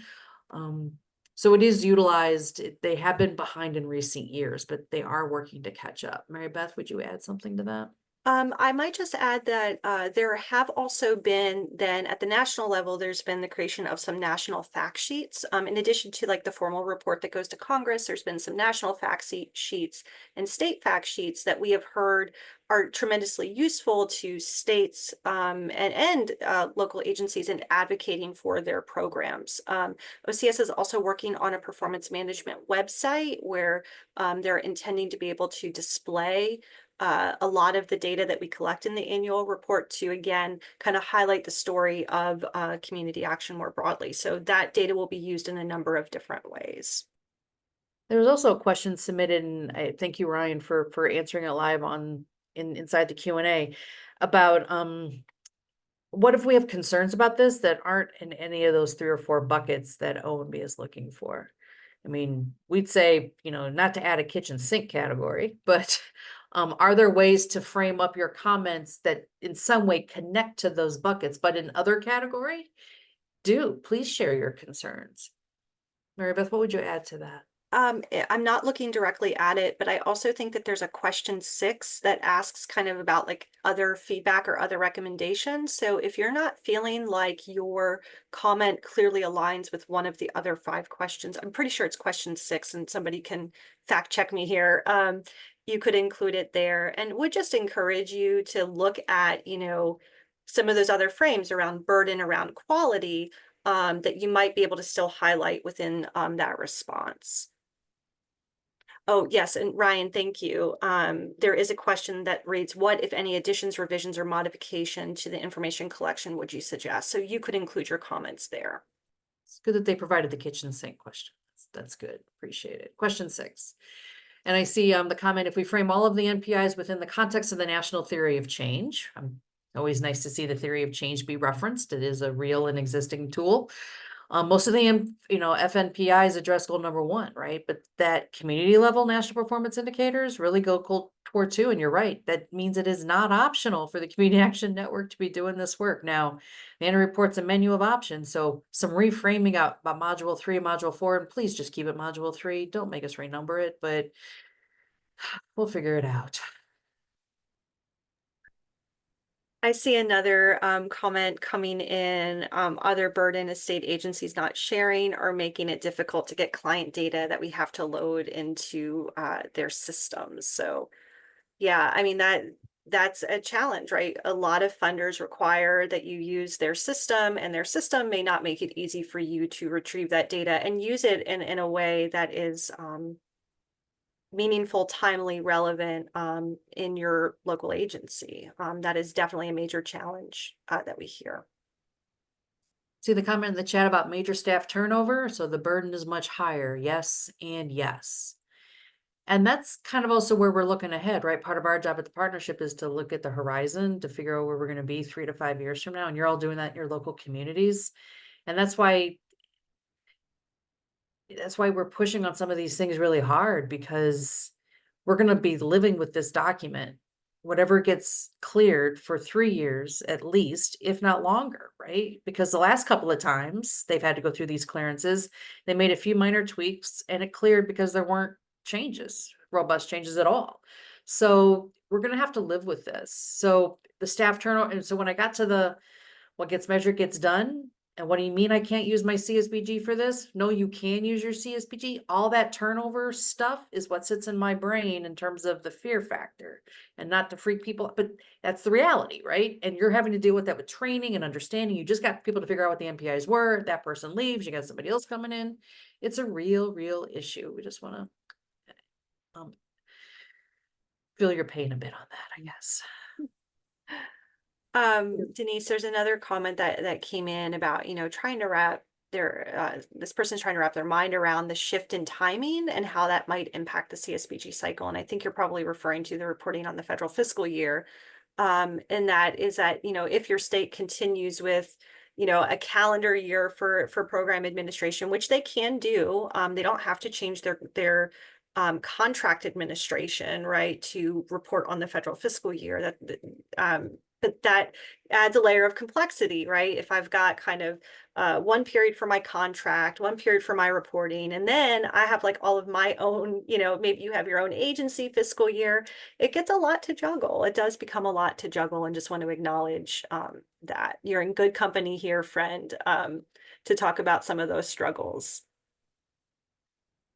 So it is utilized. They have been behind in recent years, but they are working to catch up. Mary Beth, would you add something to that? I might just add that there have also been then at the national level, there's been the creation of some national fact sheets. In addition to like the formal report that goes to Congress, there's been some national fact sheets and state fact sheets that we have heard are tremendously useful to states and local agencies in advocating for their programs. OCS is also working on a performance management website where they're intending to be able to display a lot of the data that we collect in the annual report to, again, kind of highlight the story of community action more broadly. So that data will be used in a number of different ways. There was also a question submitted, and I thank you, Ryan, for answering it live inside the Q&A about what if we have concerns about this that aren't in any of those 3 or 4 buckets that OMB is looking for? I mean, we'd say, not to add a kitchen sink category, but are there ways to frame up your comments that in some way connect to those buckets, but in other category? Please share your concerns. Mary Beth, what would you add to that? I'm not looking directly at it, but I also think that there's a question 6 that asks kind of about like other feedback or other recommendations. So if you're not feeling like your comment clearly aligns with one of the other 5 questions, I'm pretty sure it's question 6, and somebody can fact check me here. You could include it there, and would just encourage you to look at, some of those other frames around burden, around quality, that you might be able to still highlight within that response. Oh, yes, and Ryan, thank you. There is a question that reads, what, if any, additions, revisions, or modification to the information collection would you suggest? So you could include your comments there. It's good that they provided the kitchen sink question. That's good. Appreciate it. Question 6. And I see the comment, if we frame all of the NPIs within the context of the national theory of change, always nice to see the theory of change be referenced. It is a real and existing tool. Most of the, FNPIs address goal number 1, right? But that community level national performance indicators really go toward 2. And you're right. That means it is not optional for the Community Action Network to be doing this work. Now, the annual report's a menu of options. So some reframing out about module 3 and module 4, and please just keep it module 3. Don't make us renumber it, but we'll figure it out. I see another comment coming in, other burden is state agencies not sharing or making it difficult to get client data that we have to load into their systems. So yeah, I mean that's a challenge, right? A lot of funders require that you use their system, and their system may not make it easy for you to retrieve that data and use it in a way that is meaningful, timely, relevant in your local agency. That is definitely a major challenge that we hear. See the comment in the chat about major staff turnover? So the burden is much higher. Yes, and yes. And that's kind of also where we're looking ahead, right? Part of our job at the partnership is to look at the horizon to figure out where we're going to be 3 to 5 years from now. And you're all doing that in your local communities. And that's why we're pushing on some of these things really hard, because we're going to be living with this document, whatever gets cleared, for 3 years at least, if not longer, right? Because the last couple of times they've had to go through these clearances, they made a few minor tweaks and it cleared because there weren't robust changes at all. So we're going to have to live with this. So the staff turnover, and so when I got to the what gets measured gets done. And what do you mean I can't use my CSBG for this? No, you can use your CSBG. All that turnover stuff is what sits in my brain in terms of the fear factor, and not to freak people, but that's the reality, right? And you're having to deal with that with training and understanding. You just got people to figure out what the NPIs were. That person leaves, you got somebody else coming in. It's a real issue. We just want to feel your pain a bit on that, I guess. Denise, there's another comment that came in about, trying to wrap this person's trying to wrap their mind around the shift in timing and how that might impact the CSBG cycle. And I think you're probably referring to the reporting on the federal fiscal year. And that is that, if your state continues with, a calendar year for program administration, which they can do, they don't have to change their contract administration, right, to report on the federal fiscal year. But that adds a layer of complexity, right? If I've got kind of one period for my contract, one period for my reporting, and then I have like all of my own, maybe you have your own agency fiscal year, it gets a lot to juggle. It does become a lot to juggle, and just want to acknowledge that you're in good company here, friend, to talk about some of those struggles.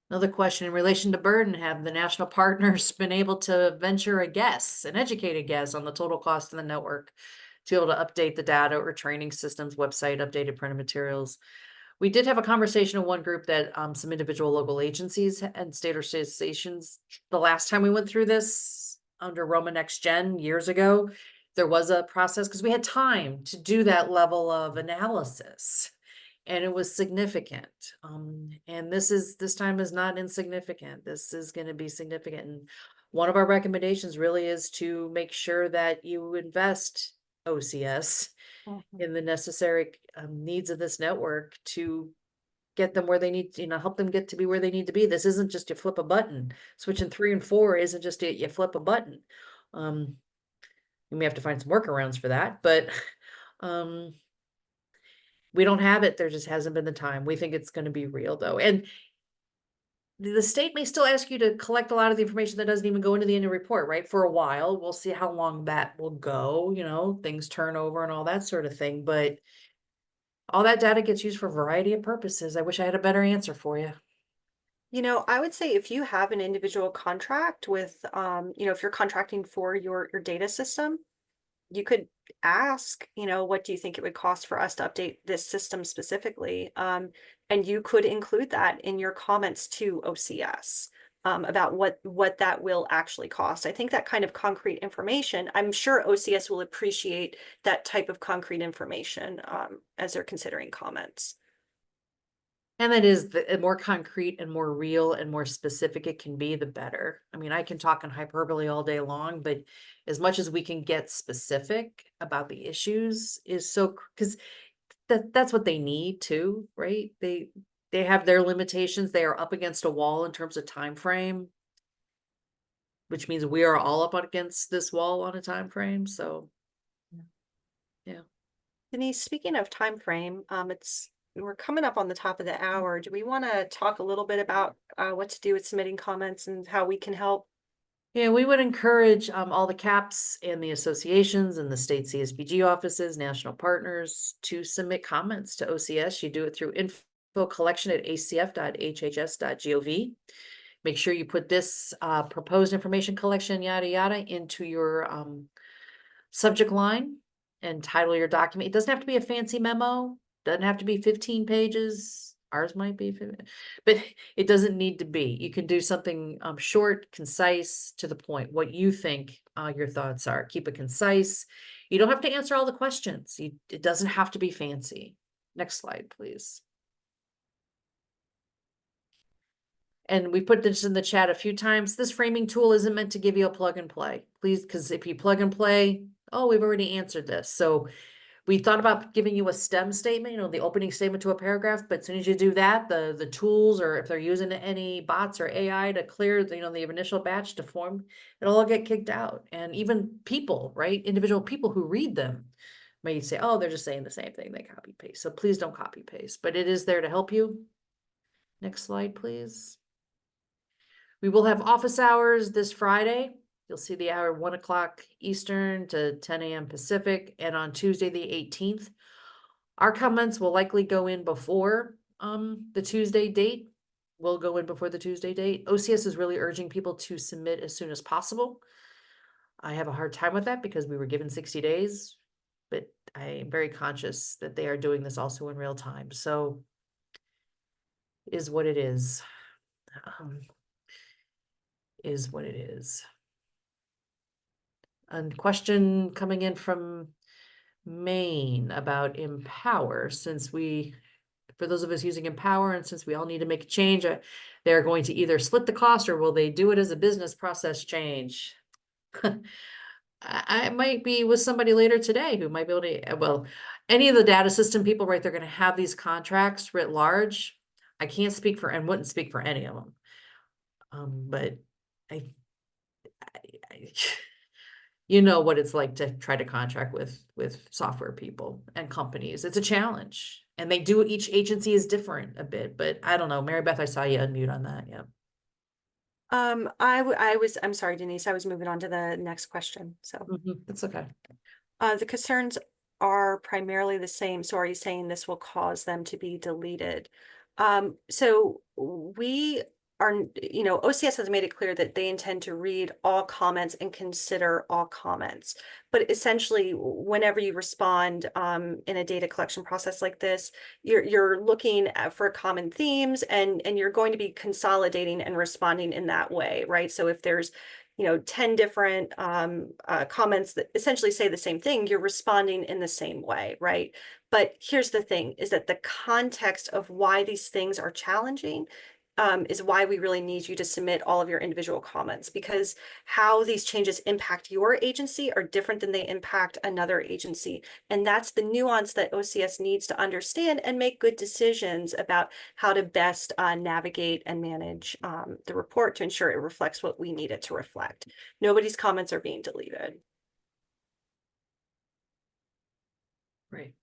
Another question in relation to burden: have the national partners been able to venture a guess, an educated guess on the total cost of the network to be able to update the data or training systems, website, updated printed materials? We did have a conversation in one group that some individual local agencies and state or state stations, the last time we went through this under Roma Next Gen years ago, there was a process because we had time to do that level of analysis. And it was significant. And this time is not insignificant. This is going to be significant. And one of our recommendations really is to make sure that you invest OCS in the necessary needs of this network to get them where they need, help them get to be where they need to be. This isn't just you flip a button. Switching 3 and 4 isn't just you flip a button. You may have to find some workarounds for that, but we don't have it. There just hasn't been the time. We think it's going to be real though. And the state may still ask you to collect a lot of the information that doesn't even go into the annual report, right? For a while, we'll see how long that will go, things turn over and all that sort of thing, but all that data gets used for a variety of purposes. I wish I had a better answer for you. I would say if you have an individual contract with, if you're contracting for your data system, you could ask, what do you think it would cost for us to update this system specifically? And you could include that in your comments to OCS, about what that will actually cost. I think that kind of concrete information, I'm sure OCS will appreciate that type of concrete information, as they're considering comments. And that is the more concrete and more real and more specific it can be, the better. I mean, I can talk in hyperbole all day long, but as much as we can get specific about the issues is so, because that's what they need too, right? They have their limitations. They are up against a wall in terms of time frame, which means we are all up against this wall on a time frame. So yeah. Denise, speaking of time frame, we're coming up on the top of the hour. Do we want to talk a little bit about what to do with submitting comments and how we can help? Yeah, we would encourage all the CAPs and the associations and the state CSBG offices, national partners to submit comments to OCS. You do it through info collection at acf.hhs.gov. Make sure you put this proposed information collection, yada, yada, into your subject line and title your document. It doesn't have to be a fancy memo, doesn't have to be 15 pages. Ours might be, but it doesn't need to be. You can do something short, concise, to the point, what you think your thoughts are. Keep it concise. You don't have to answer all the questions. It doesn't have to be fancy. Next slide, please. And we put this in the chat a few times. This framing tool isn't meant to give you a plug and play. Please, because if you plug and play, oh, we've already answered this. So we thought about giving you a STEM statement, the opening statement to a paragraph, but as soon as you do that, the tools, or if they're using any bots or AI to clear the initial batch to form, it'll all get kicked out. And even people, right? Individual people who read them may say, oh, they're just saying the same thing, they copy paste. So please don't copy paste, but it is there to help you. Next slide, please. We will have office hours this Friday. You'll see the hour 1 o'clock Eastern to 10 a.m. Pacific, and on Tuesday, the 18th. Our comments will likely go in before the Tuesday date. Will go in before the Tuesday date. OCS is really urging people to submit as soon as possible. I have a hard time with that because we were given 60 days, but I am very conscious that they are doing this also in real time. So is what it is. Is what it is. A question coming in from Maine about Empower, for those of us using Empower, and since we all need to make a change, they're going to either split the cost or will they do it as a business process change? I might be with somebody later today who might be able to, well, any of the data system people, right, they're going to have these contracts writ large. I can't speak for, and wouldn't speak for any of them. But I you know what it's like to try to contract with software people and companies. It's a challenge, and each agency is different a bit, but I don't know. Mary Beth, I saw you unmute on that. Yeah. I'm sorry, Denise, I was moving on to the next question. So That's okay. the concerns are primarily the same. So are you saying this will cause them to be deleted? So we are, OCS has made it clear that they intend to read all comments and consider all comments. But essentially, whenever you respond in a data collection process like this, you're looking for common themes, and you're going to be consolidating and responding in that way, right? So if there's 10 different comments that essentially say the same thing, you're responding in the same way, right? But here's the thing, is that the context of why these things are challenging is why we really need you to submit all of your individual comments, because how these changes impact your agency are different than they impact another agency. And that's the nuance that OCS needs to understand and make good decisions about how to best navigate and manage the report to ensure it reflects what we need it to reflect. Nobody's comments are being deleted. Right.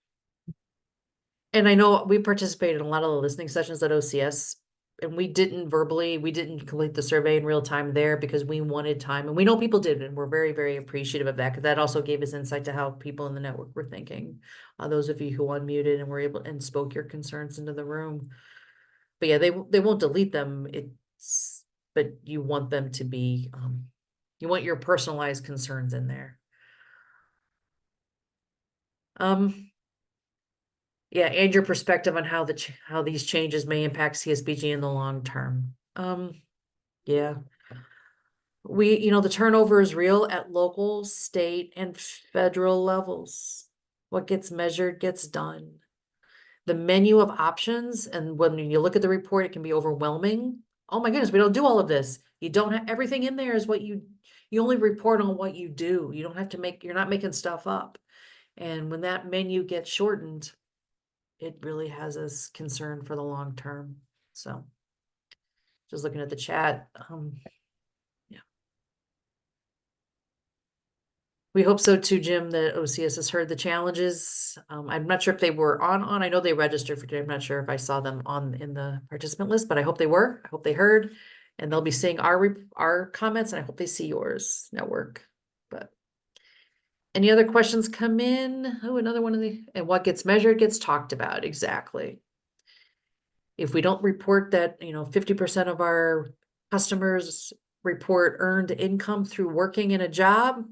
And I know we participated in a lot of the listening sessions at OCS. and we didn't complete the survey in real time there because we wanted time, and we know people did, and we're very, very appreciative of that, because that also gave us insight to how people in the network were thinking. Those of you who unmuted and were able and spoke your concerns into the room. But yeah, they won't delete them. But you want them to be, you want your personalized concerns in there. Yeah, and your perspective on how how these changes may impact CSBG in the long term. Yeah. The turnover is real at local, state, and federal levels. What gets measured gets done. The menu of options, and when you look at the report, it can be overwhelming. Oh my goodness, we don't do all of this. You don't have everything in there is what you only report on what you do. You don't have to you're not making stuff up. And when that menu gets shortened, it really has us concerned for the long term. So just looking at the chat, yeah. We hope so too, Jim, that OCS has heard the challenges. I'm not sure if they were on. I know they registered for today. I'm not sure if I saw them in the participant list, but I hope they were. I hope they heard, and they'll be seeing our comments, and I hope they see yours, network. But any other questions come in? Oh, another one and what gets measured gets talked about. Exactly. If we don't report that, 50% of our customers report earned income through working in a job,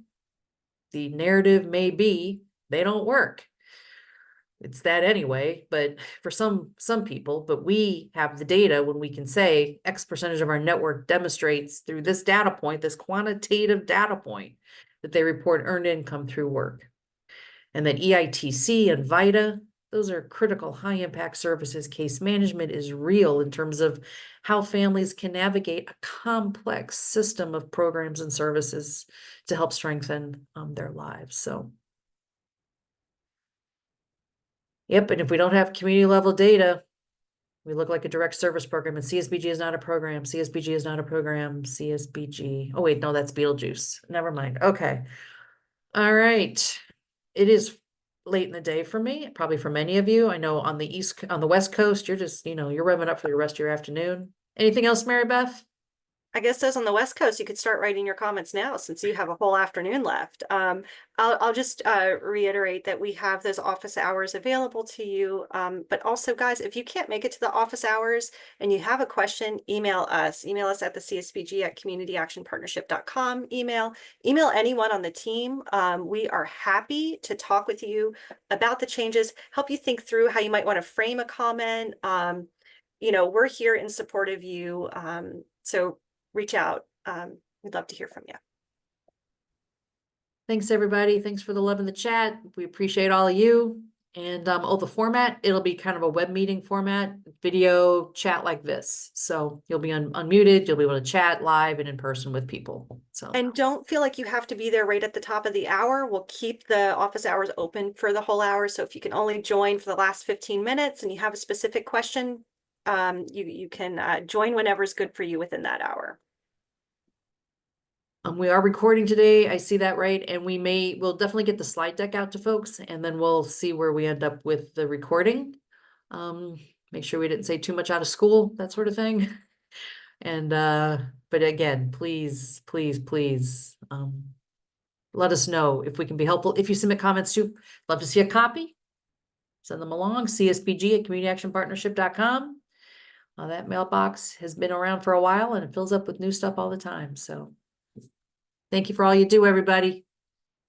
the narrative may be they don't work. It's that anyway, but for some people, but we have the data when we can say X percentage of our network demonstrates through this data point, this quantitative data point, that they report earned income through work. And then EITC and VITA, those are critical high impact services. Case management is real in terms of how families can navigate a complex system of programs and services to help strengthen their lives. So, yep, and if we don't have community level data, we look like a direct service program, and CSBG is not a program. CSBG is not a program. CSBG. Oh, wait, no, that's Beetlejuice. Never mind. Okay. All right. It is late in the day for me, probably for many of you. I know on the West Coast, you're just, you're revving up for the rest of your afternoon. Anything else, Mary Beth? I guess those on the West Coast, you could start writing your comments now since you have a whole afternoon left. I'll just reiterate that we have those office hours available to you. But also, guys, if you can't make it to the office hours and you have a question, email us. Email us at the CSBG at communityactionpartnership.com. Email anyone on the team. We are happy to talk with you about the changes, help you think through how you might want to frame a comment. We're here in support of you. So reach out. We'd love to hear from you. Thanks, everybody. Thanks for the love in the chat. We appreciate all of you. And the format, it'll be kind of a web meeting format, video chat like this. So you'll be unmuted. You'll be able to chat live and in person with people. So, and don't feel like you have to be there right at the top of the hour. We'll keep the office hours open for the whole hour. So if you can only join for the last 15 minutes and you have a specific question, you can join whenever is good for you within that hour. we are recording today. I see that right. And we'll definitely get the slide deck out to folks, and then we'll see where we end up with the recording. Make sure we didn't say too much out of school, that sort of thing. And, but again, please, please, please, let us know if we can be helpful. If you submit comments too, love to see a copy. Send them along, CSBG at communityactionpartnership.com. That mailbox has been around for a while and it fills up with new stuff all the time. So thank you for all you do, everybody.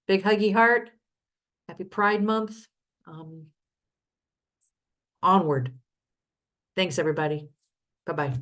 Big huggy heart. Happy Pride Month. Onward. Thanks, everybody. Bye-bye.